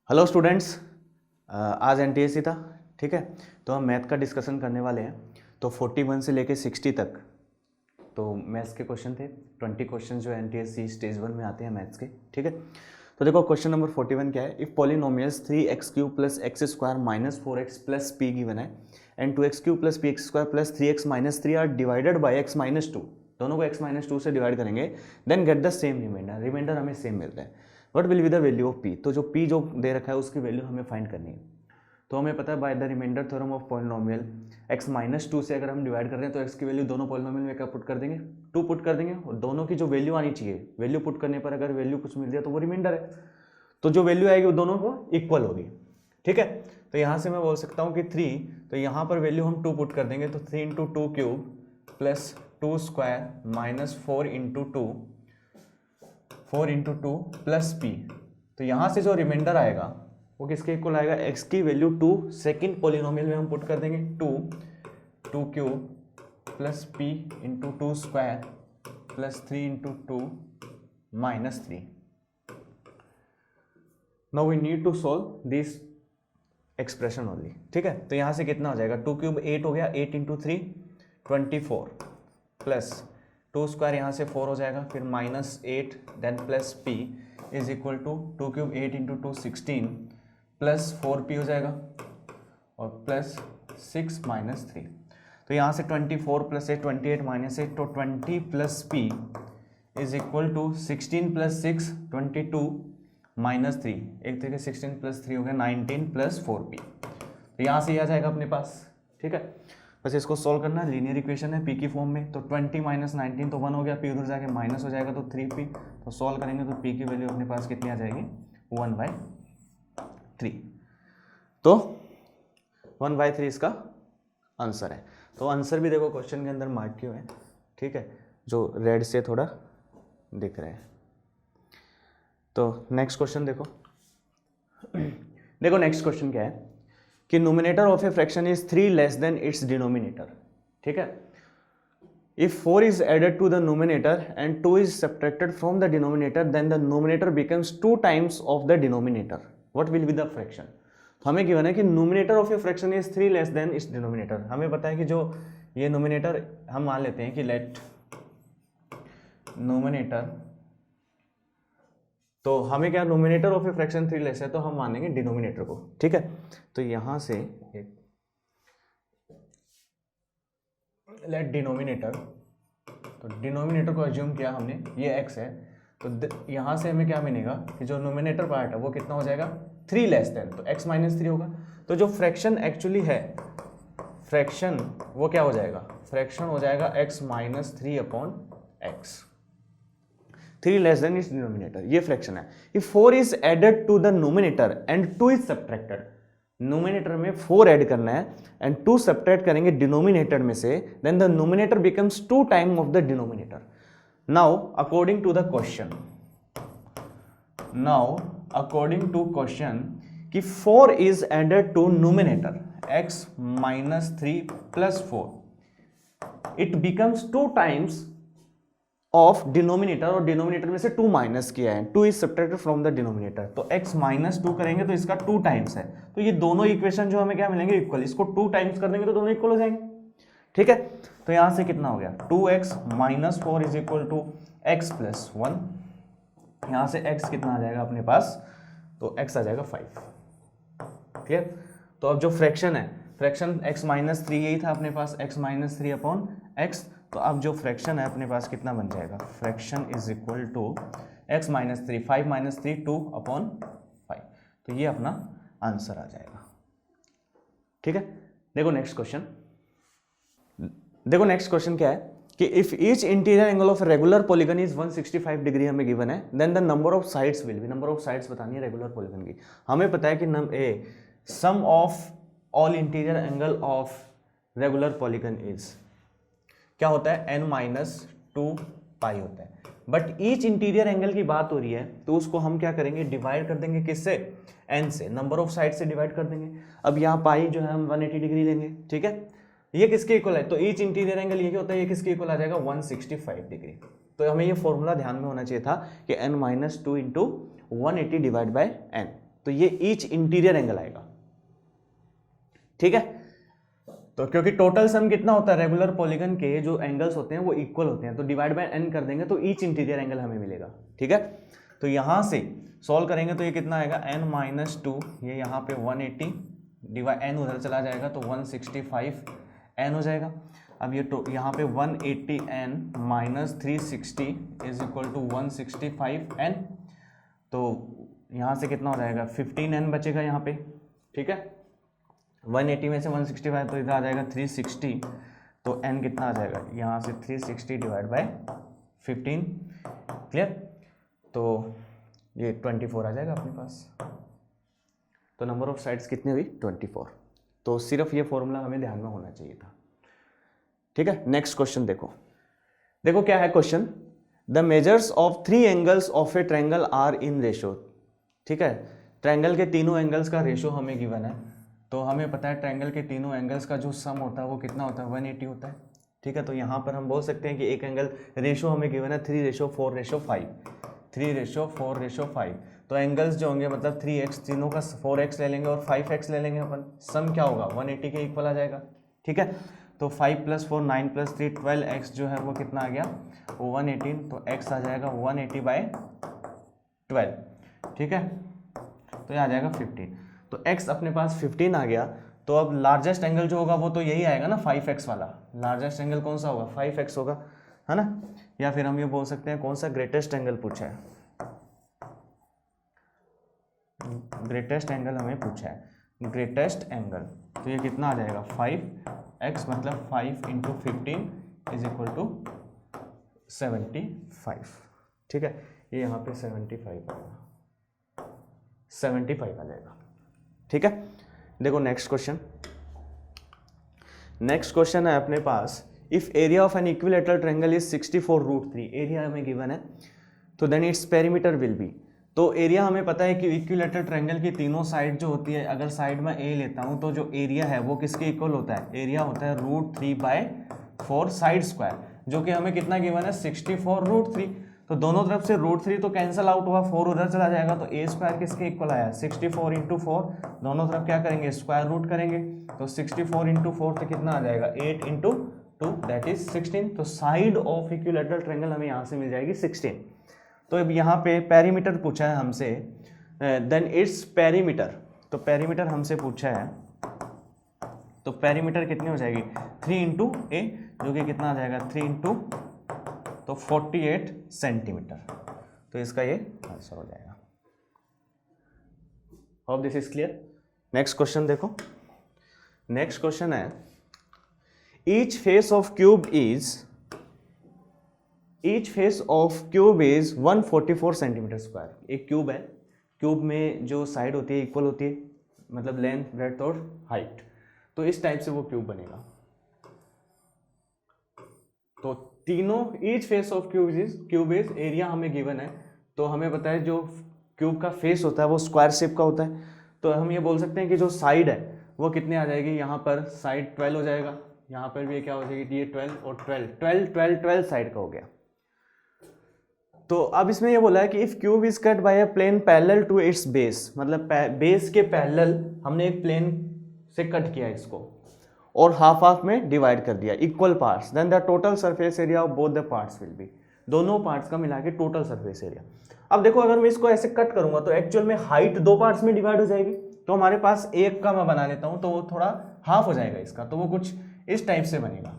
Hello students, आज NTSC था। ठीक है, तो हम मैथ का डिस्कशन करने वाले हैं। तो 41 से लेके 60 तक तो मैथ्स के क्वेश्चन थे। 20 क्वेश्चन जो एनटीएससी स्टेज 1 में आते हैं मैथ्स के। ठीक है, तो देखो क्वेश्चन नंबर 41 क्या है। If polynomials 3x³ + x² - 4x + p given है and 2x³ + px² + 3x - 3 are divided by x - 2, दोनों को x - 2 से डिवाइड करेंगे, then get the same reminder. Reminder हमें सेम मिलता है। What will be the value of p? तो जो p जो दे रखा है उसकी वैल्यू हमें फाइंड करनी है। तो हमें पता है by the reminder theorem of polynomial x - 2 से अगर हम डिवाइड कर रहे हैं तो x की वैल्यू दोनों पॉलिनोमियल में क्या पुट कर देंगे, 2 पुट कर देंगे, और दोनों की जो वैल्यू आनी चाहिए, वैल्यू पुट करने पर अगर वैल्यू कुछ मिल जाए तो वो रिमाइंडर है। तो जो वैल्यू आएगी वो दोनों को इक्वल होगी। ठीक है, तो यहाँ से मैं बोल सकता हूँ कि 3, तो यहाँ पर वैल्यू हम 2 पुट कर देंगे, तो 3 × 2³ + 2² - 4 × 2 4 × 2 + p। तो यहाँ से जो रिमाइंडर आएगा वो किसके इक्वल आएगा, x की वैल्यू 2 सेकेंड पॉलिनोमियल में हम पुट कर देंगे, 2³ + p × 2² + 3 × 2 - 3। Now we need to solve this expression only. ठीक है, तो यहाँ से कितना हो जाएगा, 2³ 8 हो गया, 8 × 3 24 प्लस 2² यहाँ से 4 हो जाएगा, फिर -8 then plus p is equal to 2³ 8 × 2 16 plus 4p हो जाएगा और प्लस 6 - 3। तो यहाँ से 24 + 8 28 - 8, तो 20 plus p is equal to 16 + 6 22 - 3। एक तरीके 16 + 3 हो गया 19 + 4p। तो यहाँ से ये आ जाएगा अपने पास। ठीक है, बस इसको सॉल्व करना है। लीनियर इक्वेशन है p की फॉर्म में, तो 20 - 19 तो 1 हो गया, p उधर जाके माइनस हो जाएगा तो 3p। तो सॉल्व करेंगे तो p की वैल्यू अपने पास कितनी आ जाएगी, 1/3। तो 1/3 इसका आंसर है। तो आंसर भी देखो क्वेश्चन के अंदर मार्क किए हुए हैं। ठीक है, जो रेड से थोड़ा दिख रहे हैं। तो नेक्स्ट क्वेश्चन देखो। देखो नेक्स्ट क्वेश्चन क्या है कि numerator of a fraction is 3 less than its denominator. ठीक है, if 4 is added to the numerator and 2 is subtracted from the denominator, then the numerator becomes 2 times of the denominator. What will be the fraction? तो हमें given है कि numerator of a fraction is 3 less than its denominator. हमें पता है कि जो ये न्यूमरेटर हम मान लेते हैं कि लेट न्यूमरेटर, तो हमें क्या nominator of a fraction 3 less है तो हम मानेंगे डिनोमिनेटर को। ठीक है, तो यहां से लेट डिनोमिनेटर, तो डिनोमिनेटर को एज्यूम किया हमने, ये x है, तो यहां से हमें क्या मिलेगा कि जो नोमिनेटर पार्ट है वो कितना हो जाएगा, 3 लेस देन, तो x - 3 होगा। तो जो फ्रैक्शन एक्चुअली है, फ्रैक्शन वो क्या हो जाएगा, फ्रैक्शन हो जाएगा x - 3/x, 3 less than its denominator, ये फ्रैक्शन है। If 4 is added to the nominator and 2 is subtracted, nominator में 4 ऐड करना है एंड 2 सब्ट्रैक्ट करेंगे डिनोमिनेटर में से, then the nominator becomes 2 time of the denominator. Now according to the question, कि 4 is added to nominator x - 3 + 4, it becomes 2 times of denominator, और denominator में से 2 माइनस किया है, 2 is subtracted from the denominator, तो x - 2 करेंगे तो इसका 2 टाइम्स है। तो ये दोनों इक्वेशन जो हमें क्या मिलेंगे, इक्वल। इसको 2 टाइम्स कर देंगे तो दोनों इक्वल हो जाएंगे। ठीक है, तो यहां से कितना हो गया, 2x - 4 is equal to x + 1। यहां से x कितना आ जाएगा अपने पास, तो x आ जाएगा 5। ठीक है, तो अब जो फ्रैक्शन है, फ्रैक्शन x - 3 यही था अपने पास, x - 3/x। तो अब जो फ्रैक्शन है अपने पास कितना बन जाएगा, fraction is equal to x - 3, 5 - 3 2/5। तो ये अपना आंसर आ जाएगा। ठीक है, देखो नेक्स्ट क्वेश्चन। देखो नेक्स्ट क्वेश्चन क्या है कि if each interior angle of regular polygon is 165 degree हमें गिवन है, then the number of sides will be, number of sides बतानी है रेगुलर पॉलीगन की। हमें पता है कि sum of all interior angle of regular polygon is क्या होता है, n - 2π होता है। बट ईच इंटीरियर एंगल की बात हो रही है तो उसको हम क्या करेंगे, डिवाइड कर देंगे, किससे, n से, नंबर ऑफ साइड से डिवाइड कर देंगे। अब यहाँ पाई जो है हम 180 डिग्री लेंगे। ठीक है, ये किसके इक्वल है, तो ईच इंटीरियर एंगल ये क्या होता है, ये किसके इक्वल आ जाएगा, 165 डिग्री। तो हमें ये फॉर्मूला ध्यान में होना चाहिए था कि n - 2 × 180 डिवाइड बाय n। तो ये ईच इंटीरियर एंगल आएगा, ठीक है। तो क्योंकि टोटल सम कितना होता है, रेगुलर पॉलीगन के जो एंगल्स होते हैं वो इक्वल होते हैं, तो डिवाइड बाय n कर देंगे तो ईच इंटीरियर एंगल हमें मिलेगा, ठीक है। तो यहां से सॉल्व करेंगे तो ये कितना आएगा, n-2, ये यहाँ पे 180 डिवाइड n उधर चला जाएगा तो 165 n हो जाएगा। अब ये यहाँ पे 180 n minus 360 is equal to 165 n, तो यहाँ से कितना हो जाएगा, 15 n बचेगा यहाँ पे, ठीक है। 180 में से 165 तो इधर आ जाएगा 360, तो n कितना आ जाएगा, यहाँ से 360 डिवाइड बाय 15, क्लियर। तो ये 24 आ जाएगा अपने पास। तो नंबर ऑफ साइड्स कितनी हुई, 24। तो सिर्फ ये फॉर्मूला हमें ध्यान में होना चाहिए था, ठीक है। नेक्स्ट क्वेश्चन देखो, देखो क्या है question, the measures of 3 angles of a triangle are in ratio, ठीक है। ट्रायंगल के तीनों एंगल्स का रेशो हमें गिवन है, तो हमें पता है ट्रायंगल के तीनों एंगल्स का जो सम होता है वो कितना होता है, 180 होता है, ठीक है। तो यहाँ पर हम बोल सकते हैं कि एक एंगल रेशो हमें गिवन है 3:4:5, 3:4:5। तो एंगल्स जो होंगे मतलब 3x, तीनों का 4x ले लेंगे और 5x ले लेंगे अपन, सम क्या होगा 180 के इक्वल आ जाएगा, ठीक है। तो 5 + 4 9 + 3 12x जो है वो कितना आ गया, वो 118, तो x आ जाएगा 180/12, ठीक है। तो ये आ जाएगा 15, तो x अपने पास 15 आ गया। तो अब लार्जेस्ट एंगल जो होगा वो तो यही आएगा ना, 5x वाला। लार्जेस्ट एंगल कौन सा होगा, 5x होगा, है ना। या फिर हम ये बोल सकते हैं कौन सा ग्रेटेस्ट एंगल पूछा है, ग्रेटेस्ट एंगल हमें पूछा है, ग्रेटेस्ट एंगल। तो ये कितना आ जाएगा, 5x मतलब 5 × 15 इज इक्वल टू 75, ठीक है। ये यहाँ पे 75 आएगा, 75 आ जाएगा, ठीक है। देखो नेक्स्ट क्वेश्चन, नेक्स्ट क्वेश्चन है अपने पास, if area of an equilateral triangle is 64√3, area हमें गिवन है, तो then it's perimeter will be. तो एरिया हमें पता है कि इक्विलैटरल ट्रायंगल की तीनों साइड जो होती है, अगर साइड में ए लेता हूं तो जो एरिया है वो किसके इक्वल होता है, एरिया होता है √3/4 साइड स्क्वायर, जो कि हमें कितना गिवन है, 64√3। तो दोनों तरफ से √3 तो कैंसिल आउट हुआ, 4 उधर चला जाएगा, तो ए स्क्वायर किसके इक्वल आया, 64 × 4, दोनों तरफ क्या करेंगे, स्क्वायर रूट करेंगे, तो 64 × 4 तो कितना आ जाएगा, 8 × 2 दैट इज 16। तो साइड ऑफ इक्विलैटरल ट्रायंगल हमें यहाँ से मिल जाएगी 16। तो अब यहाँ पे पेरीमीटर पूछा है हमसे, देन इट्स पेरीमीटर, तो पेरीमीटर हमसे पूछा है, तो पेरीमीटर कितनी हो जाएगी, 3 × a, जो कि कितना आ जाएगा, 3 × तो 48 सेंटीमीटर। तो इसका ये आंसर हो जाएगा। Hope this is clear. Next question देखो, नेक्स्ट क्वेश्चन है, each face of cube is 144 centimetre square. एक क्यूब है, क्यूब में जो साइड होती है इक्वल होती है, मतलब लेंथ, ब्रेड्थ और हाइट। तो इस टाइप से वो क्यूब बनेगा। तो तीनों, each face of cube is area हमें गिवन है, तो हमें पता है जो क्यूब का फेस होता है वो स्क्वायर शेप का होता है। तो हम ये बोल सकते हैं कि जो साइड है वो कितने आ जाएगी, यहाँ पर साइड 12 हो जाएगा, यहाँ पर भी क्या हो जाएगी, ये 12 और 12 साइड का हो गया। तो अब इसमें ये बोला है कि if cube is cut by a plane parallel to its base, मतलब बेस के पैरेलल हमने एक प्लेन से कट किया इसको और हाफ हाफ में डिवाइड कर दिया, equal parts, then the total surface area of both the parts will be, दोनों पार्ट्स का मिला के टोटल सरफेस एरिया। अब देखो अगर मैं इसको ऐसे कट करूंगा तो एक्चुअल में हाइट 2 पार्ट्स में डिवाइड हो जाएगी, तो हमारे पास एक का मैं बना लेता हूं, तो वो थोड़ा हाफ हो जाएगा इसका, तो वो कुछ इस टाइप से बनेगा,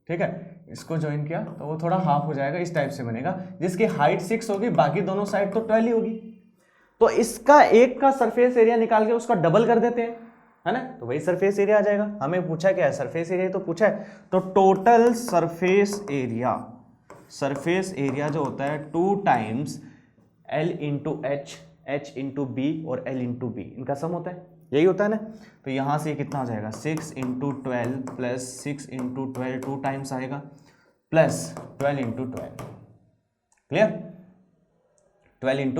ठीक है। इसको ज्वाइन किया तो वो थोड़ा हाफ हो जाएगा, इस टाइप से बनेगा, जिसकी हाइट 6 होगी, बाकी दोनों साइड तो 12 ही होगी। तो इसका एक का सरफेस एरिया निकाल के उसका डबल कर देते हैं, है ना, तो वही सरफेस एरिया आ जाएगा। हमें पूछा क्या है, सरफेस एरिया तो पूछा है, तो total surface area, surface area जो होता है 2 times L × H, H × B और L × B, इनका सम होता है, यही होता है ना। तो यहाँ से कितना हो जाएगा, 6 × 12 प्लस 6 × 12 2 टाइम्स आएगा, प्लस 12 × 12, क्लियर, 12 ×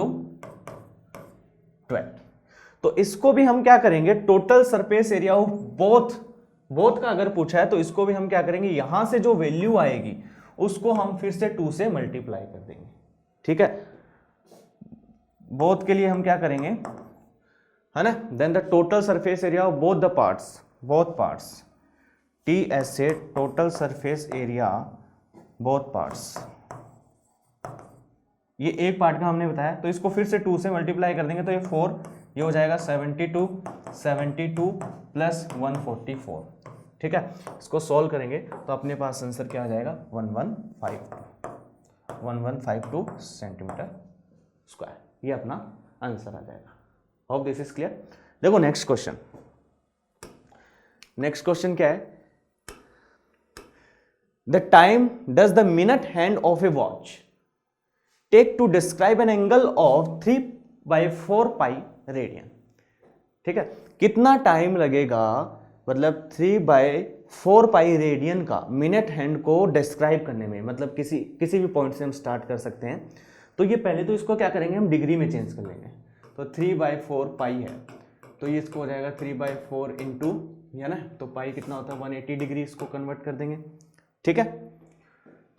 12। तो इसको भी हम क्या करेंगे, total surface area of both का अगर पूछा है तो इसको भी हम क्या करेंगे, यहां से जो वैल्यू आएगी उसको हम फिर से 2 से मल्टीप्लाई कर देंगे, ठीक है। बोथ के लिए हम क्या करेंगे, है ना, then the total surface area of both parts t s से total surface area both parts, ये एक पार्ट का हमने बताया, तो इसको फिर से 2 से मल्टीप्लाई कर देंगे तो ये 4, ये हो जाएगा 72 प्लस 144, ठीक है। इसको सॉल्व करेंगे तो अपने पास आंसर क्या आ जाएगा, 1152 सेंटीमीटर स्क्वायर, ये अपना आंसर आ जाएगा। Hope this is clear. देखो नेक्स्ट क्वेश्चन क्या है, the time does the minute hand of a watch take to describe an angle of 3/4 pi radian, ठीक है, कितना टाइम लगेगा, मतलब 3/4 पाई रेडियन का मिनट हैंड को डिस्क्राइब करने में, मतलब किसी भी पॉइंट से हम स्टार्ट कर सकते हैं। तो ये पहले तो इसको क्या करेंगे, हम डिग्री में चेंज कर लेंगे, तो 3/4 पाई है, तो ये इसको हो जाएगा 3/4 इंटू, है ना, तो पाई कितना होता है 180 डिग्री, इसको कन्वर्ट कर देंगे, ठीक है।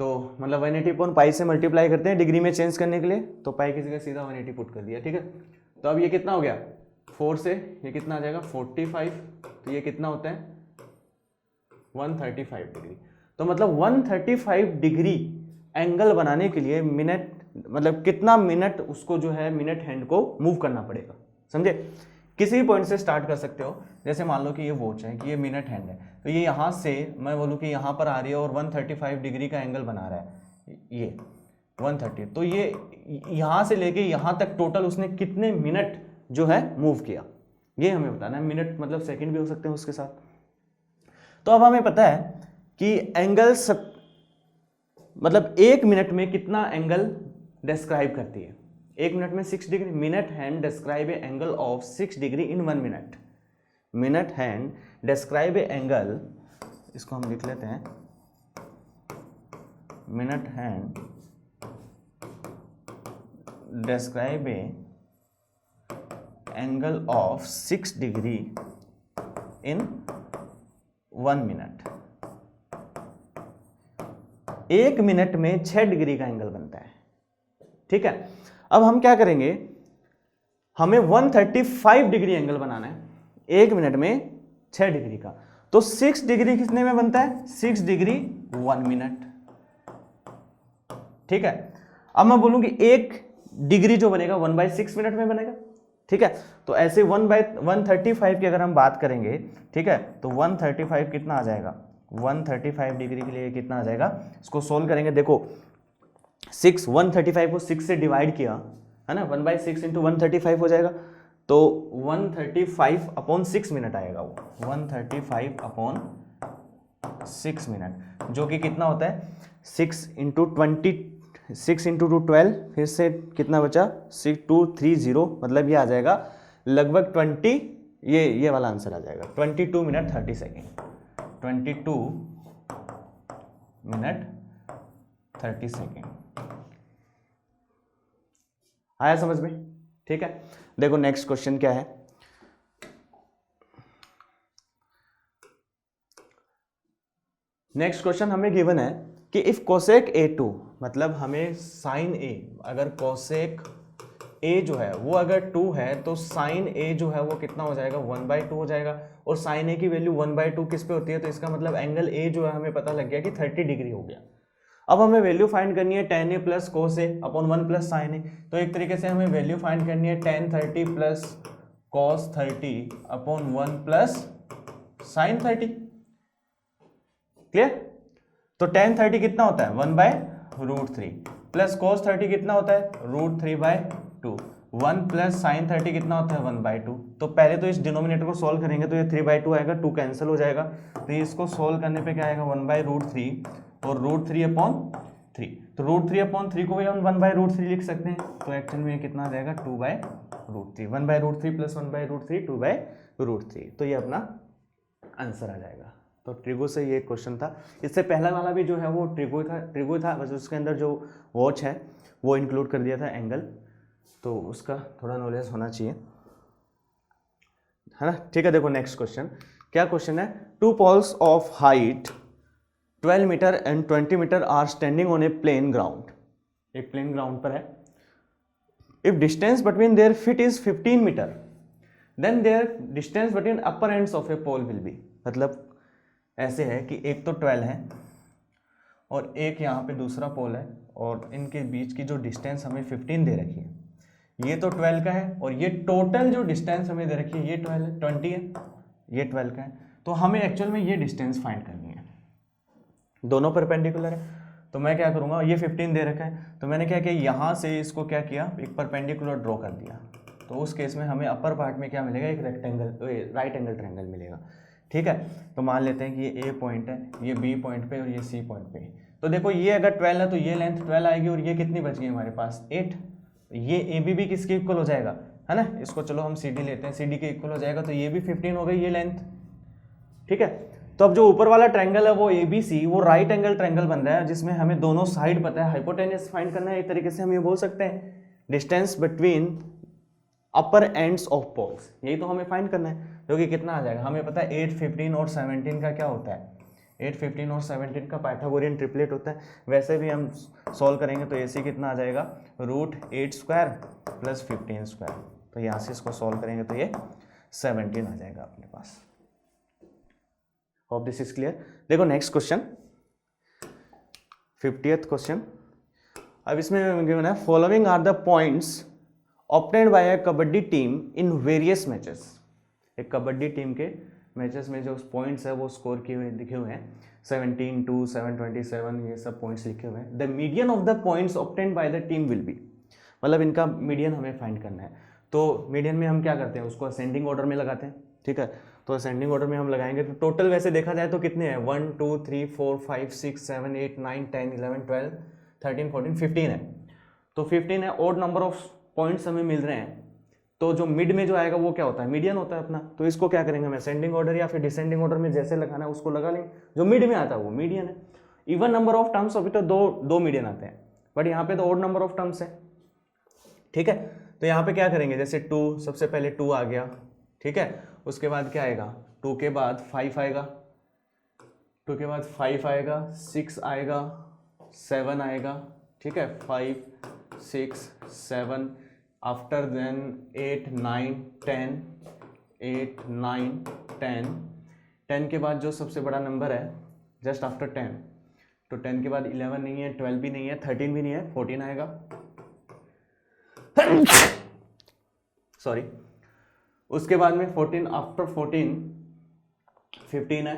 तो मतलब 180 पाई से मल्टीप्लाई करते हैं डिग्री में चेंज करने के लिए, तो पाई की जगह सीधा 180 पुट कर दिया, ठीक है। तो अब ये कितना हो गया, 4 से ये कितना आ जाएगा 45, तो ये कितना होता है 135 डिग्री। तो मतलब 135 डिग्री एंगल बनाने के लिए मिनट, मतलब कितना मिनट उसको जो है मिनट हैंड को मूव करना पड़ेगा, समझे। किसी भी पॉइंट से स्टार्ट कर सकते हो, जैसे मान लो कि ये वॉच है, कि ये मिनट हैंड है, तो ये यहाँ से मैं बोलूँ कि यहाँ पर आ रही है और 135 डिग्री का एंगल बना रहा है, ये 130, तो ये यहाँ से लेके यहाँ तक टोटल उसने कितने मिनट जो है मूव किया, ये हमें बताना है। मिनट मतलब सेकंड भी हो सकते हैं उसके साथ। तो अब हमें पता है कि एंगल मतलब 1 मिनट में कितना एंगल डिस्क्राइब करती है, 1 मिनट में 6 degree. Minute hand describe A angle of 6 degree in 1 minute. Minute hand describe A angle, इसको हम लिख लेते हैं, minute hand describe A angle of 6 degree in 1 minute. 1 minute में 6 डिग्री का एंगल बनता है, ठीक है। अब हम क्या करेंगे, हमें 135 डिग्री एंगल बनाना है 1 मिनट में 6 डिग्री का, तो 6 डिग्री कितने में बनता है, 6 डिग्री 1 मिनट, ठीक है। अब मैं बोलूं कि 1 डिग्री जो बनेगा 1/6 मिनट में बनेगा, ठीक है। तो ऐसे 1/135 की अगर हम बात करेंगे, ठीक है, तो 135 कितना आ जाएगा, 135 डिग्री के लिए कितना आ जाएगा, इसको सोल्व करेंगे। देखो 135 को 6 से डिवाइड किया है ना, 1/6 इंटू 135 हो जाएगा, तो 135/6 मिनट आएगा वो, 135/6 मिनट, जो कि कितना होता है 6 इंटू 2 12, फिर से कितना बचा 6230, मतलब ये आ जाएगा लगभग 20, ये वाला आंसर आ जाएगा 22 मिनट 30 सेकेंड, 22 मिनट 30 सेकेंड। आया समझ में, ठीक है। देखो नेक्स्ट क्वेश्चन क्या है, नेक्स्ट क्वेश्चन हमें गिवन है कि इफ कोसेक A2, मतलब हमें साइन A, अगर कोसेक A जो है वो अगर 2 है, तो साइन A जो है वो कितना हो जाएगा 1/2 हो जाएगा, और साइन A की वैल्यू 1/2 किस पे होती है, तो इसका मतलब एंगल A जो है हमें पता लग गया कि 30 डिग्री हो गया। अब हमें वैल्यू फाइंड करनी है tan A plus cos A upon 1 plus sign A, तो एक तरीके से हमें वैल्यू फाइंड करनी है tan 30 plus cos 30 upon 1 plus sign 30, clear. तो tan 30 कितना होता है 1/√3 प्लस cos 30 कितना होता है √3/2, 1 प्लस साइन 30 कितना होता है 1/2। तो पहले तो इस डिनोमिनेटर को सॉल्व करेंगे तो ये 3/2 आएगा, 2 कैंसिल हो जाएगा, तो इसको सॉल्व करने पे क्या आएगा 1/√3 और √3/3, तो √3/3 को भी हम 1/√3 लिख सकते हैं, तो एक्चुअल में कितना आ जाएगा 2/√3, 1/√3 प्लस 1/√3 2/√3, तो ये अपना आंसर आ जाएगा। तो ट्रिगो से ये क्वेश्चन था। इससे पहला वाला भी जो है वो ट्रिगो था, बस उसके अंदर जो वॉच है वो इंक्लूड कर दिया था एंगल, तो उसका थोड़ा नॉलेज होना चाहिए, है ना, ठीक है। देखो नेक्स्ट क्वेश्चन, क्या क्वेश्चन है, 2 poles of height 12 metre and 20 metre are standing on a plane ground. एक प्लेन ग्राउंड पर है, if distance between their feet is 15 metre then their distance between upper ends of a pole will be. मतलब ऐसे है कि एक तो 12 है और एक यहाँ पे दूसरा पोल है और इनके बीच की जो डिस्टेंस हमें 15 दे रखी है, ये तो 12 का है और ये टोटल जो डिस्टेंस हमें दे रखी है ये 12 है, 20 है, ये 12 का है। तो हमें एक्चुअल में ये डिस्टेंस फाइंड करनी है, दोनों परपेंडिकुलर है। तो मैं क्या करूँगा, ये 15 दे रखा है तो मैंने क्या किया, यहाँ से इसको क्या किया, एक परपेंडिकुलर ड्रॉ कर दिया। तो उस केस में हमें अपर पार्ट में क्या मिलेगा, एक रेक्टेंगल, राइट एंगल ट्रायंगल मिलेगा। ठीक है, तो मान लेते हैं कि ये ए पॉइंट है, ये बी पॉइंट पे और ये सी पॉइंट पे। तो देखो ये अगर 12 है तो ये लेंथ 12 आएगी और ये कितनी बच गई हमारे पास 8। ये ए बी भी किसके इक्वल हो जाएगा, है ना, इसको चलो हम सी डी लेते हैं, सी डी के इक्वल हो जाएगा, तो ये भी 15 हो गई ये लेंथ। ठीक है, तो अब जो ऊपर वाला ट्रायंगल है वो ए बी सी, वो राइट एंगल ट्रायंगल बन रहा है जिसमें हमें दोनों साइड पता है, हाइपोटेन्यूस फाइंड करना है। एक तरीके से हम ये बोल सकते हैं distance between upper ends of poles, यही तो हमें फाइंड करना है। जो कि कितना आ जाएगा, हमें पता है 8, 15 और 17 का क्या होता है, 8, 15 और 17 का पाइथागोरियन ट्रिपलेट होता है। वैसे भी हम सॉल्व करेंगे तो ऐसे कितना आ जाएगा, √8² + 15²। तो यहाँ से इसको सॉल्व करेंगे तो ये 17 आ जाएगा अपने पास। Hope this is clear. देखो नेक्स्ट क्वेश्चन, 50th क्वेश्चन। अब इसमें गिवन है following are the points obtained by a kabaddi team in various matches. एक कबड्डी टीम के मैचेस में जो पॉइंट्स है वो स्कोर किए हुए लिखे हुए हैं, 17, 2, 727, ये सब पॉइंट्स लिखे हुए हैं। The median of the points obtained by the team will be, मतलब इनका मीडियन हमें फाइंड करना है। तो मीडियन में हम क्या करते हैं, उसको असेंडिंग ऑर्डर में लगाते हैं। ठीक है, तो असेंडिंग ऑर्डर में हम लगाएंगे तो टोटल वैसे देखा जाए तो कितने हैं, 1, 2, 3, 4, 5, 6, 7, 8, 9, 10, 11, 12, 13, 14, 15 है। तो 15 है, ऑड नंबर ऑफ पॉइंट्स हमें मिल रहे हैं। तो जो मिड में जो आएगा वो क्या होता है, मीडियन होता है अपना। तो इसको क्या करेंगे हम, असेंडिंग ऑर्डर या फिर डिसेंडिंग ऑर्डर में जैसे लगाना है उसको लगा लेंगे। जो मिड में आता है वो मीडियन है। इवन नंबर ऑफ टर्म्स अभी तो दो मीडियन आते हैं, बट यहाँ पे तो ऑड नंबर ऑफ टर्म्स है। ठीक है, तो यहाँ पे क्या करेंगे, जैसे 2, सबसे पहले 2 आ गया। ठीक है, उसके बाद क्या आएगा, 2 के बाद 5 आएगा, 2 के बाद 5 आएगा, 6 आएगा, 7 आएगा। ठीक है, 5, 6, 7, आफ्टर देन 8, 9, 10, 8, 9, 10, 10 के बाद जो सबसे बड़ा नंबर है जस्ट आफ्टर 10, तो 10 के बाद 11 नहीं है, 12 भी नहीं है, 13 भी नहीं है, 14 आएगा। सॉरी, उसके बाद में 14, आफ्टर 14 15 है,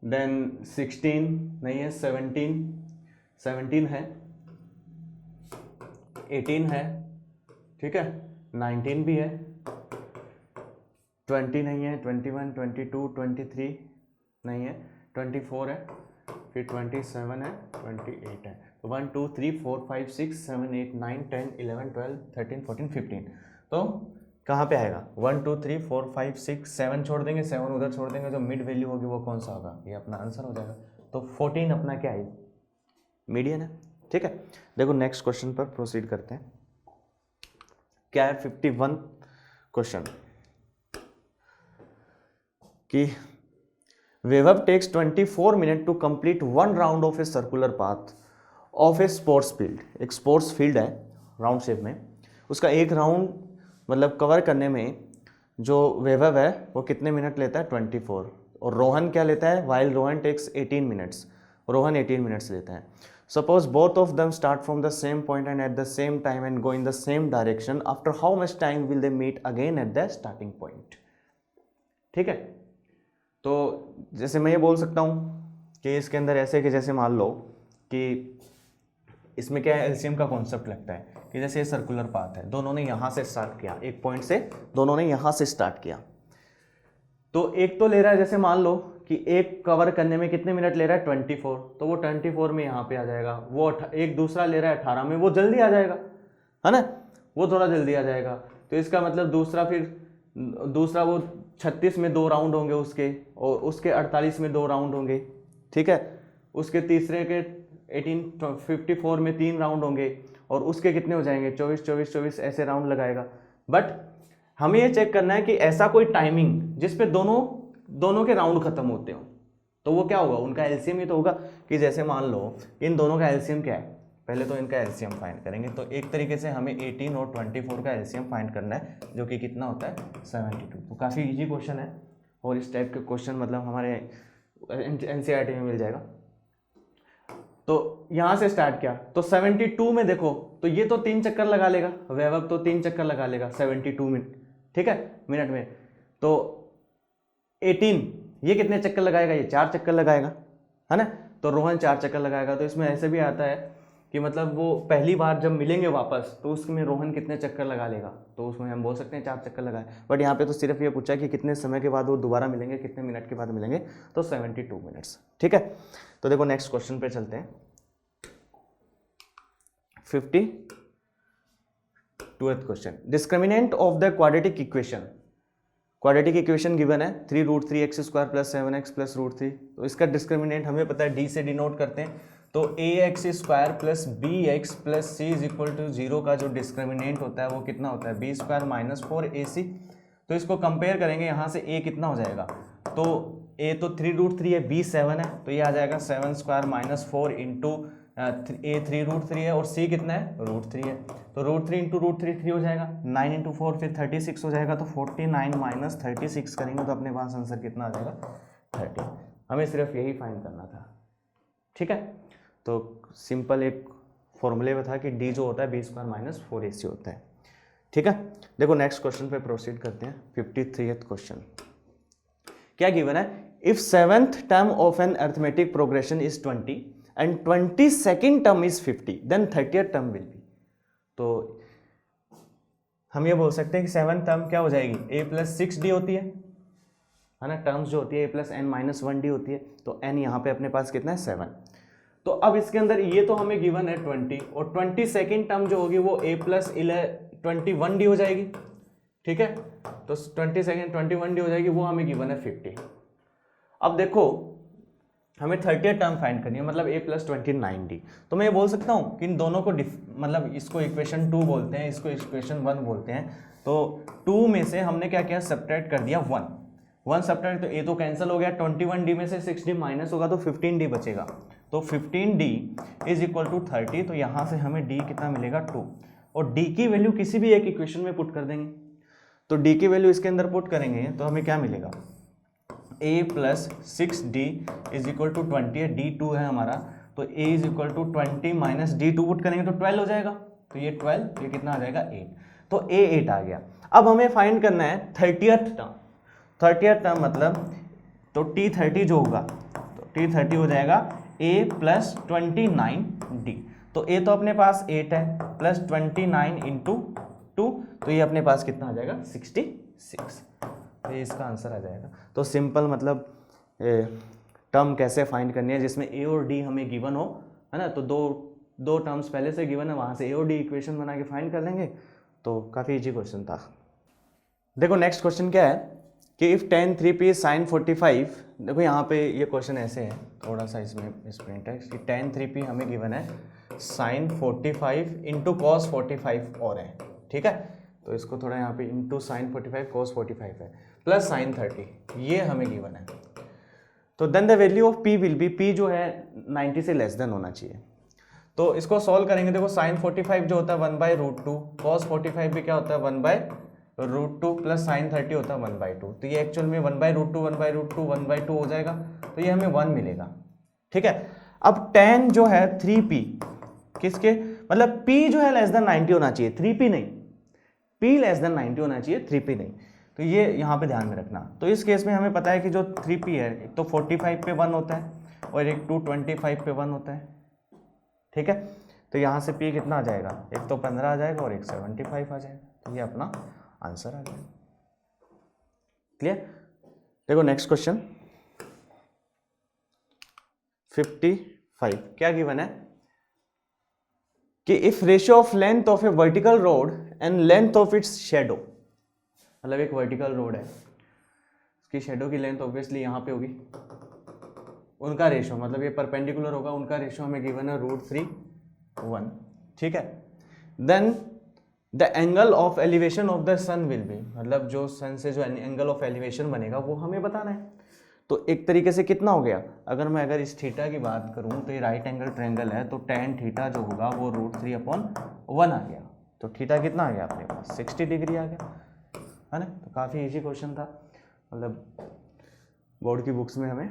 देन 16 नहीं है, 17 है, 18 है। ठीक है, 19 भी है, 20 नहीं है, 21, 22, 23 नहीं है, 24 है, फिर 27 है, 28 है। तो 1, 2, 3, 4, 5, 6, 7, 8, 9, 10, 11, 12, 13, 14, 15। तो कहाँ पे आएगा, 1, 2, 3, 4, 5, 6, 7 छोड़ देंगे, 7 उधर छोड़ देंगे, जो मिड वैल्यू होगी वो कौन सा होगा, ये अपना आंसर हो जाएगा। तो 14 अपना क्या है, मीडियन है। ठीक है, देखो नेक्स्ट क्वेश्चन पर प्रोसीड करते हैं। क्या है 51 क्वेश्चन कि Webber takes 24 minute to complete 1 round of a circular path of a sports field. एक स्पोर्ट्स फील्ड है राउंड शेप में, उसका एक राउंड मतलब कवर करने में जो Webber है वो कितने मिनट लेता है, 24। और रोहन क्या लेता है, while Rohan takes 18 minutes, Rohan 18 minutes लेता है। Suppose both of them start from the same point and at the same time and go in the same direction, after how much time will they meet again at the starting point. ठीक है, तो जैसे मैं ये बोल सकता हूँ कि इसके अंदर ऐसे कि जैसे मान लो कि इसमें क्या है, एलसीएम का कॉन्सेप्ट लगता है कि जैसे ये सर्कुलर पाथ है, दोनों ने यहाँ से स्टार्ट किया, एक पॉइंट से दोनों ने यहाँ से स्टार्ट किया। तो एक तो ले रहा है, जैसे मान लो कि एक कवर करने में कितने मिनट ले रहा है, 24, तो वो 24 में यहाँ पे आ जाएगा। वो एक दूसरा ले रहा है 18 में, वो जल्दी आ जाएगा, है ना, वो थोड़ा जल्दी आ जाएगा। तो इसका मतलब दूसरा वो 36 में 2 राउंड होंगे उसके, और उसके 48 में 2 राउंड होंगे। ठीक है, उसके तीसरे के 54 में 3 राउंड होंगे, और उसके कितने हो जाएंगे, 24 ऐसे राउंड लगाएगा। बट हमें ये चेक करना है कि ऐसा कोई टाइमिंग जिसपे दोनों के राउंड खत्म होते हो, तो वो क्या होगा, उनका एलसीएम ये तो होगा कि जैसे मान लो इन दोनों का एलसीएम क्या है, पहले तो इनका एलसीएम फाइंड करेंगे। तो एक तरीके से हमें 18 और 24 का एलसीएम फाइंड करना है, जो कि कितना होता है 72। तो काफ़ी इजी क्वेश्चन है और इस टाइप के क्वेश्चन मतलब हमारे एनसीईआरटी में मिल जाएगा। तो यहाँ से स्टार्ट किया तो 72 में देखो तो ये तो 3 चक्कर लगा लेगा, वैभव तो 3 चक्कर लगा लेगा 72 मिनट, ठीक है, मिनट में। तो 18 ये कितने चक्कर लगाएगा, ये 4 चक्कर लगाएगा, है ना। तो रोहन 4 चक्कर लगाएगा। तो इसमें ऐसे भी आता है कि मतलब वो पहली बार जब मिलेंगे वापस तो उसमें रोहन कितने चक्कर लगा लेगा, तो उसमें हम बोल सकते हैं 4 चक्कर लगाए। बट यहाँ पे तो सिर्फ ये पूछा कि कितने समय के बाद वो दोबारा मिलेंगे, कितने मिनट के बाद मिलेंगे, तो 72 मिनट्स, ठीक है। तो देखो नेक्स्ट क्वेश्चन पे चलते हैं। 52th question, discriminant of the quadratic equation. Quadratic equation given है 3√3x² + 7x + √3। तो इसका डिस्क्रिमिनेंट हमें पता है, d से डिनोट करते हैं। तो ax² + bx + c = 0 का जो डिस्क्रिमिनेंट होता है वो कितना होता है, b² - 4ac। तो इसको कंपेयर करेंगे, यहाँ से a कितना हो जाएगा, तो a तो 3√3 है, b 7 है, तो ये आ जाएगा 7² - 4 इंटू a 3√3 है और c कितना है, √3 है। तो √3 इंटू √3 3 हो जाएगा, 9 इंटू 4 फिर 36 हो जाएगा। तो 49 - 36 करेंगे तो अपने पास आंसर कितना आ जाएगा, 30। हमें सिर्फ यही फाइंड करना था, ठीक है। तो सिंपल एक फॉर्मूले में था कि d जो होता है b² - 4ac होता है, ठीक है। देखो नेक्स्ट क्वेश्चन पे प्रोसीड करते हैं। 53th क्वेश्चन क्या गिवन है, if 7th term of an arithmetic progression is 20 and 22nd term is 50 then 30th term will be. तो हम ये बोल सकते हैं कि 7th टर्म क्या हो जाएगी, a + 6d होती है ना, टर्म्स जो होती है a + n - 1d होती है। तो n यहाँ पे अपने पास कितना है, 7। तो अब इसके अंदर ये तो हमें गिवन है 20 और 22nd टर्म जो होगी वो a + 21d हो जाएगी, ठीक है। तो 22nd 21d हो जाएगी, वो हमें गिवन है 50। अब देखो हमें 30th टर्म फाइंड करनी है, मतलब a + 29d। तो मैं ये बोल सकता हूँ कि इन दोनों को मतलब इसको इक्वेशन 2 बोलते हैं, इसको इक्वेशन 1 बोलते हैं। तो 2 में से हमने क्या किया, सब्ट्रैक्ट कर दिया 1 सब्ट्रैक्ट, तो a तो कैंसिल हो गया। 21d में से 6d माइनस होगा तो 15d बचेगा। तो 15d = 30। तो यहाँ से हमें d कितना मिलेगा, 2। और d की वैल्यू किसी भी एक इक्वेशन में पुट कर देंगे। तो d की वैल्यू इसके अंदर पुट करेंगे तो हमें क्या मिलेगा, a + 6d = 20 है, d 2 है हमारा। तो a = 20 - d 2 पुट करेंगे तो 12 हो जाएगा। तो ये 12, ये कितना आ जाएगा, 8। तो a 8 आ गया। अब हमें फाइंड करना है 30th टर्म। 30th टर्म मतलब तो t30 जो होगा, तो t30 हो जाएगा a + 29d। तो a तो अपने पास 8 है, प्लस 29 × 2, तो ये अपने पास कितना आ जाएगा, 66। तो ये इसका आंसर आ जाएगा। तो सिंपल मतलब टर्म कैसे फाइंड करनी है जिसमें a और d हमें गिवन हो, है ना। तो दो टर्म्स पहले से गिवन है, वहाँ से a और d इक्वेशन बना के फाइंड कर लेंगे। तो काफ़ी इजी क्वेश्चन था। देखो नेक्स्ट क्वेश्चन क्या है कि इफ tan 3p sin 45। देखो यहाँ पे ये क्वेश्चन ऐसे है, थोड़ा सा इसमें प्रिंट है कि tan 3p हमें गिवन है sin 45 × cos 45 और है, ठीक है। तो इसको थोड़ा यहाँ पे इंटू sin 45 cos 45 है, प्लस sin 30 ये हमें गिवन है। तो then the value of p will be, p जो है 90 से लेस देन होना चाहिए। तो इसको सॉल्व करेंगे। देखो sin 45 जो होता है 1/√2, cos 45 भी क्या होता है 1/√2, प्लस sin 30 होता है 1/2। तो ये एक्चुअल में 1/√2 1/√2 1/2 हो जाएगा। तो ये हमें 1 मिलेगा, ठीक है। अब tan जो है 3p किसके, मतलब p जो है लेस देन 90 होना चाहिए, 3p नहीं, p लेस देन 90 होना चाहिए, 3p नहीं। तो ये यहाँ पे ध्यान में रखना। तो इस केस में हमें पता है कि जो 3p है, एक तो 45 पे 1 होता है और एक 225 पे 1 होता है, ठीक है। तो यहाँ से p कितना आ जाएगा, एक तो 15 आ जाएगा और एक 75 आ जाएगा। तो ये अपना आंसर आ जाएगा। क्लियर। देखो नेक्स्ट क्वेश्चन 55 क्या गिवन है कि if ratio of length of A vertical road and length of its shadow, मतलब एक वर्टिकल रोड है, उसकी शेडो की लेंथ ऑब्वियसली यहाँ पे होगी, उनका रेशियो मतलब ये परपेंडिकुलर होगा, उनका रेशियो हमें गिवन है √3 1, ठीक है। Then the angle of elevation of the sun will be, मतलब जो सन से जो एंगल ऑफ एलिवेशन बनेगा वो हमें बताना है। तो एक तरीके से कितना हो गया, अगर इस थीटा की बात करूं तो ये राइट एंगल ट्रायंगल है, तो tan थीटा जो होगा वो √3/1 आ गया। तो थीटा कितना आ गया अपने पास, 60 डिग्री आ गया, है ना। तो काफ़ी इजी क्वेश्चन था, मतलब बोर्ड की बुक्स में हमें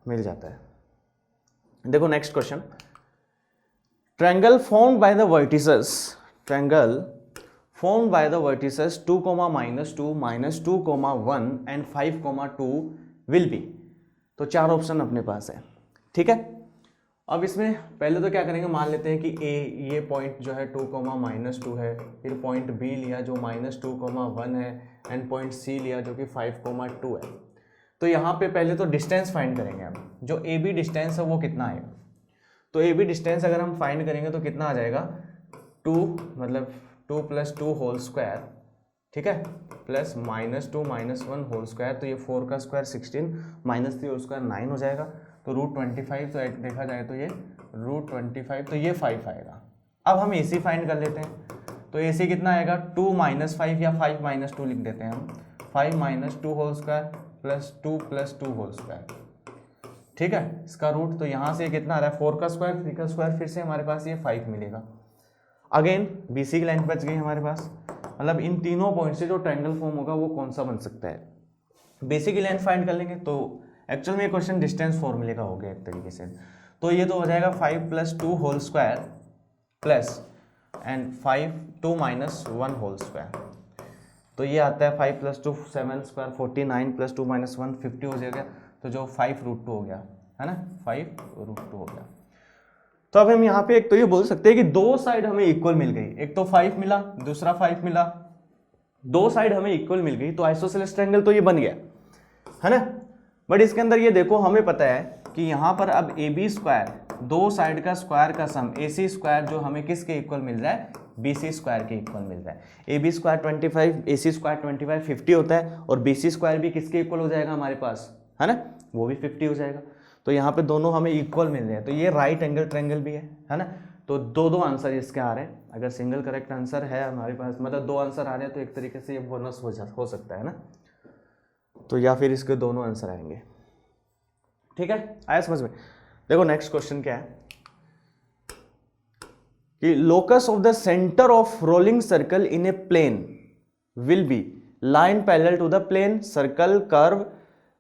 मिल जाता है। देखो next question, triangle formed by the vertices 2, -2, -2, 1 and 5, 2 will be. तो 4 ऑप्शन अपने पास है, ठीक है। अब इसमें पहले तो क्या करेंगे, मान लेते हैं कि ये पॉइंट जो है 2, -2 है, फिर पॉइंट बी लिया जो -2, 1 है, एंड पॉइंट सी लिया जो कि 5, 2 है। तो यहाँ पे पहले तो डिस्टेंस फाइंड करेंगे हम, जो ए बी डिस्टेंस है वो कितना आएगा। तो ए बी डिस्टेंस अगर हम फाइंड करेंगे तो कितना आ जाएगा, 2 मतलब 2 + 2 होल स्क्वायर, ठीक है, प्लस -2 - 1 होल स्क्वायर, तो ये 4 का स्क्वायर 16, -3 होल स्क्वायर 9 हो जाएगा। तो √25, तो देखा जाए तो ये √25, तो ये 5 आएगा। अब हम AC फाइंड कर लेते हैं, तो AC कितना आएगा, 2 - 5 या 5 - 2 लिख देते हैं हम, 5 - 2 whole square plus 2 + 2 whole square, ठीक है, इसका रूट। तो यहाँ से कितना आ रहा है, 4 का स्क्वायर 3 का स्क्वायर, फिर से हमारे पास ये 5 मिलेगा। अगेन BC की लाइन बच गई हमारे पास, मतलब इन तीनों पॉइंट से जो ट्रायंगल फॉर्म होगा वो कौन सा बन सकता है, BC की लाइन फाइंड कर लेंगे। तो एक्चुअल में ये क्वेश्चन डिस्टेंस फॉर्मूले का हो गया एक तरीके से। तो ये तो हो जाएगा 5 + 2 whole square plus and 2 - 1 whole square. तो ये आता है 5 + 2 7 स्क्वायर 49 + 2 - 1 50 हो जाएगा। तो जो 5√2 हो गया, है ना, 5√2 हो गया। तो अब हम यहाँ पे एक तो ये बोल सकते हैं कि दो साइड हमें इक्वल मिल गई, एक तो 5 मिला, दूसरा 5 मिला, दो साइड हमें इक्वल मिल गई, तो आइसोसेलेस ट्रायंगल तो ये बन गया, है ना। बट इसके अंदर ये देखो, हमें पता है कि यहाँ पर अब AB स्क्वायर, दो साइड का स्क्वायर का सम, AC स्क्वायर जो हमें किसके इक्वल मिल रहा है, BC स्क्वायर के इक्वल मिल रहा है। AB स्क्वायर 25, AC स्क्वायर 25 50 होता है, और BC स्क्वायर भी किसके इक्वल हो जाएगा हमारे पास, है ना, वो भी 50 हो जाएगा। तो यहाँ पे दोनों हमें इक्वल मिल रहे हैं, तो ये राइट एंगल ट्रायंगल भी है ना। तो दो आंसर इसके आ रहे हैं। अगर सिंगल करेक्ट आंसर है हमारे पास, मतलब 2 आंसर आ रहे हैं, तो एक तरीके से ये बोनस हो सकता है ना। तो या फिर इसके दोनों आंसर आएंगे, ठीक है, आया समझ में। देखो नेक्स्ट क्वेश्चन क्या है कि locus of the centre of rolling circle in a plane will be line parallel to the plane, circle, curve,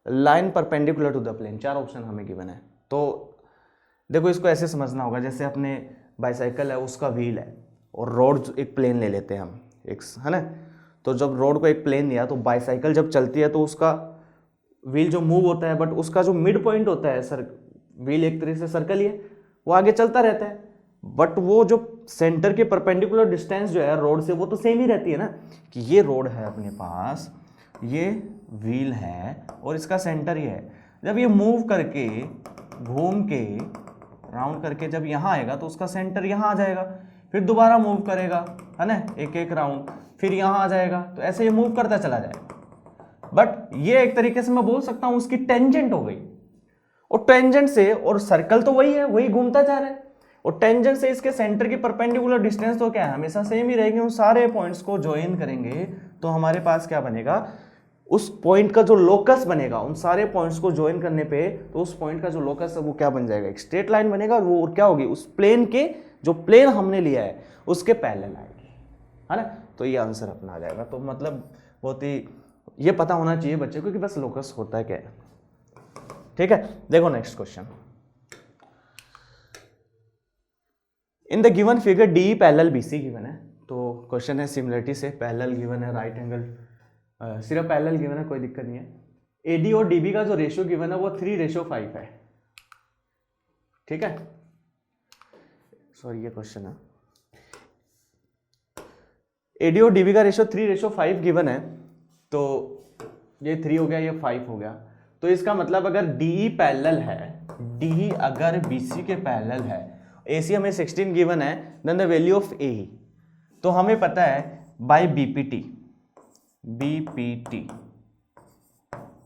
line perpendicular to the plane. 4 option हमें गिवन है। तो देखो इसको ऐसे समझना होगा, जैसे अपने बाइसाइकिल है, उसका व्हील है और रोड एक प्लेन ले लेते हैं हम, एक, है ना। तो जब रोड को एक प्लेन लिया, तो बाइसाइकिल जब चलती है तो उसका व्हील जो मूव होता है, बट उसका जो मिड पॉइंट होता है, व्हील एक तरह से सर्कल ही है, वो आगे चलता रहता है, बट वो जो सेंटर के परपेंडिकुलर डिस्टेंस जो है रोड से, वो तो सेम ही रहती है ना। कि ये रोड है अपने पास, ये व्हील है और इसका सेंटर ये है। जब ये मूव करके घूम के राउंड करके जब यहाँ आएगा, तो उसका सेंटर यहाँ आ जाएगा, फिर दोबारा मूव करेगा, है ना, एक राउंड, फिर यहाँ आ जाएगा। तो ऐसे ये मूव करता चला जाएगा। बट ये एक तरीके से मैं बोल सकता हूँ उसकी टेंजेंट हो गई, और टेंजेंट से, और सर्कल तो वही है, वही घूमता जा रहा है, और टेंजेंट से इसके सेंटर की परपेंडिकुलर डिस्टेंस तो क्या है, हमेशा सेम ही रहेगी। उन सारे पॉइंट्स को ज्वाइन करेंगे तो हमारे पास क्या बनेगा, उस पॉइंट का जो लोकस बनेगा, उन सारे पॉइंट्स को ज्वाइन करने पे, तो उस पॉइंट का जो लोकस है वो क्या बन जाएगा, एक स्ट्रेट लाइन बनेगा। वो क्या होगी, उस प्लेन के, जो प्लेन हमने लिया है उसके पैरेलल आएगी, है ना। तो ये आंसर अपना आ जाएगा। तो मतलब बहुत ही ये पता होना चाहिए बच्चे को कि बस लोकस होता है क्या है, ठीक है। देखो next question, in the given figure D parallel BC given है। तो क्वेश्चन है सिमिलरिटी से, पैरेलल गिवन है, राइट एंगल सिर्फ पैरेलल गिवन है, कोई दिक्कत नहीं है। AD और DB का जो रेशियो गिवन है वो 3:5 है, ठीक है। सॉरी ये क्वेश्चन है, AD और DB का रेशियो 3:5 गिवन है, तो ये 3 हो गया, ये 5 हो गया। तो इसका मतलब अगर DE पैरेलल है, DE अगर BC के पैरेलल है, AC हमें 16 गिवन है, then the value of AE, तो हमें पता है by BPT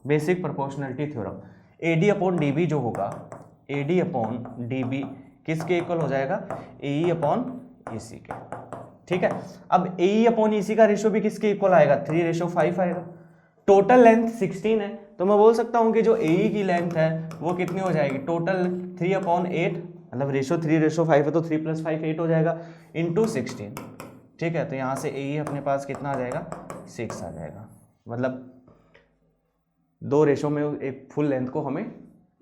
basic proportionality theorem, AD/DB जो होगा, AD/DB किसके इक्वल हो जाएगा, AE/AC के, ठीक है। अब AE/EC का रेशियो भी किसके इक्वल आएगा, 3:5 आएगा। टोटल लेंथ 16 है, तो मैं बोल सकता हूँ कि जो AE की लेंथ है वो कितनी हो जाएगी, टोटल 3/8, मतलब रेशो 3:5 है तो 3 + 5 8 हो जाएगा, इंटू 16। ठीक है, तो यहाँ से AE अपने पास कितना आ जाएगा, 6 आ जाएगा। मतलब 2 रेशो में एक फुल लेंथ को हमें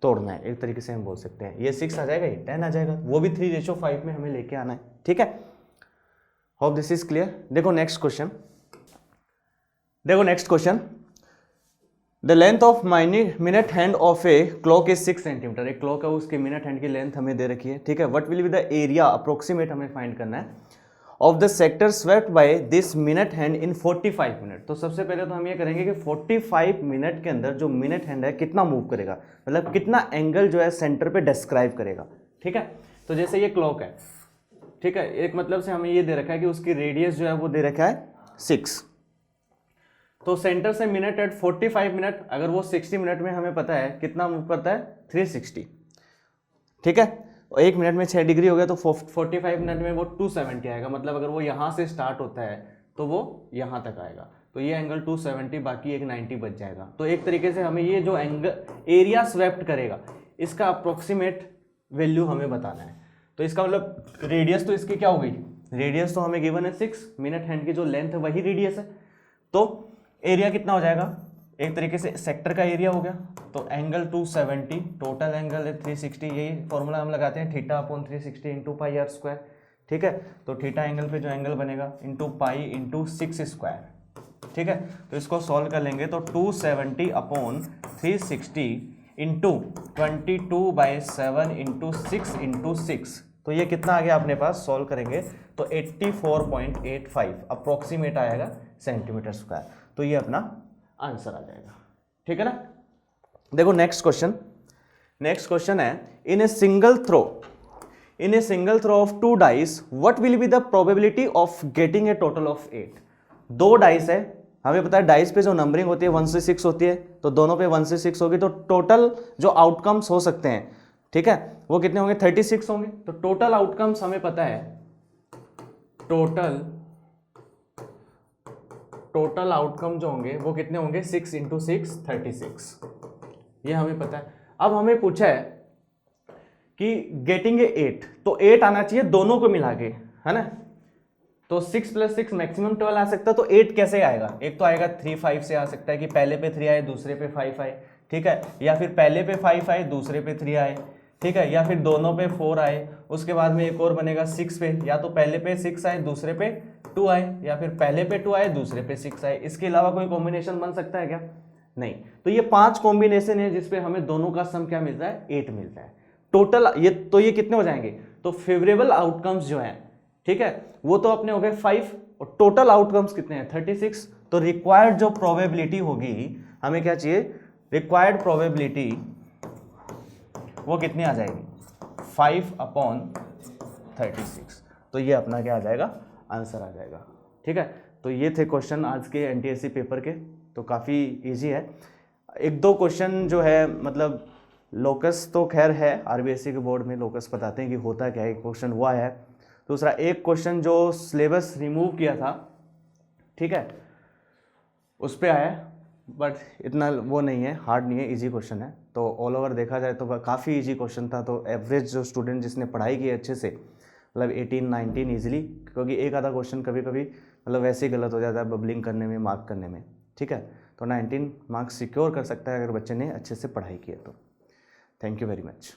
तोड़ना है, एक तरीके से हम बोल सकते हैं। ये 6 आ जाएगा, ये 10 आ जाएगा, वो भी 3:5 में हमें लेके आना है। ठीक है, होप दिस इज क्लियर। देखो next question, the length of minute hand of a clock is 6 centimetre. एक क्लॉक है, उसके मिनट हैंड की लेंथ हमें दे रखी है। ठीक है, what will be the area approximate हमें फाइंड करना है of the sector swept by this minute hand in 45 minute. तो सबसे पहले तो हम ये करेंगे कि 45 मिनट के अंदर जो मिनट हैंड है कितना मूव करेगा, मतलब कितना एंगल जो है सेंटर पे डिस्क्राइब करेगा। ठीक है, तो जैसे ये क्लॉक है, ठीक है, एक मतलब से हमें ये दे रखा है कि उसकी रेडियस जो है वो दे रखा है 6, तो सेंटर से मिनट एट 45 मिनट, अगर वो 60 मिनट में हमें पता है कितना मूव करता है 360। ठीक है, और 1 मिनट में 6 डिग्री हो गया, तो 45 मिनट में वो 270 आएगा। मतलब अगर वो यहाँ से स्टार्ट होता है तो वो यहाँ तक आएगा, तो ये एंगल 270, बाकी एक 90 बच जाएगा। तो एक तरीके से हमें ये जो एंगल एरिया स्वेप्ट करेगा इसका अप्रोक्सीमेट वैल्यू हमें बताना है। तो इसका मतलब रेडियस तो इसकी क्या हो गई, रेडियस तो हमें गिवन है 6, मिनट हैंड की जो लेंथ है वही रेडियस है, तो एरिया कितना हो जाएगा, एक तरीके से सेक्टर का एरिया हो गया। तो एंगल 270, टोटल एंगल है 360, यही फॉर्मूला हम लगाते हैं, θ/360 इंटू पाई आर स्क्वायर। ठीक है, तो थीटा एंगल पे जो एंगल बनेगा इंटू पाई इंटू 6 स्क्वायर। ठीक है, तो इसको सॉल्व कर लेंगे तो 270/360 इंटू 22/7 इंटू 6 इंटू 6, तो ये कितना आ गया अपने पास, सॉल्व करेंगे तो 84.85 अप्रोक्सीमेट आएगा सेंटीमीटर स्क्वायर। तो ये अपना आंसर आ जाएगा। ठीक है ना। देखो नेक्स्ट क्वेश्चन है, in a single throw of 2 dice what will be the probability of getting a total of 8। 2 dice है, हमें पता है डाइस पे जो नंबरिंग होती है 1 से 6 होती है, तो दोनों पे 1 से 6 होगी, तो टोटल जो आउटकम्स हो सकते हैं, ठीक है, वो कितने होंगे, 36 होंगे। तो टोटल आउटकम्स हमें पता है, टोटल आउटकम जो होंगे वो कितने होंगे, 6 इंटू 6 36, ये हमें पता है। अब हमें पूछा है कि गेटिंग 8, तो 8 आना चाहिए दोनों को मिला के, है ना। तो 6 + 6 मैक्सिमम 12 आ सकता है, तो 8 कैसे आएगा, एक तो आएगा 3 5 से आ सकता है कि पहले पे 3 आए दूसरे पे 5 आए, ठीक है, या फिर पहले पे 5 आए दूसरे पे 3 आए, ठीक है, या फिर दोनों पे 4 आए, उसके बाद में एक और बनेगा 6 पे, या तो पहले पे 6 आए दूसरे पे 2 आए, या फिर पहले पे 2 आए दूसरे पे 6 आए। इसके अलावा कोई कॉम्बिनेशन बन सकता है क्या, नहीं। तो ये 5 कॉम्बिनेशन है जिसपे हमें दोनों का सम क्या मिलता है, 8 मिलता है टोटल। ये तो ये कितने हो जाएंगे, तो फेवरेबल आउटकम्स जो है, ठीक है, वो तो अपने हो गए 5, और टोटल आउटकम्स कितने हैं 36। तो रिक्वायर्ड जो प्रोबेबिलिटी होगी, हमें क्या चाहिए, रिक्वायर्ड प्रोबेबिलिटी वो कितनी आ जाएगी, 5/36। तो ये अपना क्या आ जाएगा, आंसर आ जाएगा। ठीक है, तो ये थे क्वेश्चन आज के एनटीएससी पेपर के, तो काफ़ी इजी है। 1-2 क्वेश्चन जो है, मतलब लोकस तो खैर है, आरबीएससी के बोर्ड में लोकस बताते हैं कि होता क्या है, एक क्वेश्चन हुआ है। दूसरा एक क्वेश्चन जो सिलेबस रिमूव किया था, ठीक है, उस पर आया, बट इतना वो नहीं है, हार्ड नहीं है, इजी क्वेश्चन है। तो ऑल ओवर देखा जाए तो काफ़ी इजी क्वेश्चन था। तो एवरेज जो स्टूडेंट जिसने पढ़ाई की अच्छे से, मतलब 18-19 ईजिली, क्योंकि एक आधा क्वेश्चन कभी कभी मतलब वैसे ही गलत हो जाता है बबलिंग करने में, मार्क करने में, ठीक है, तो 19 मार्क्स सिक्योर कर सकता है अगर बच्चे ने अच्छे से पढ़ाई की है तो। Thank you very much.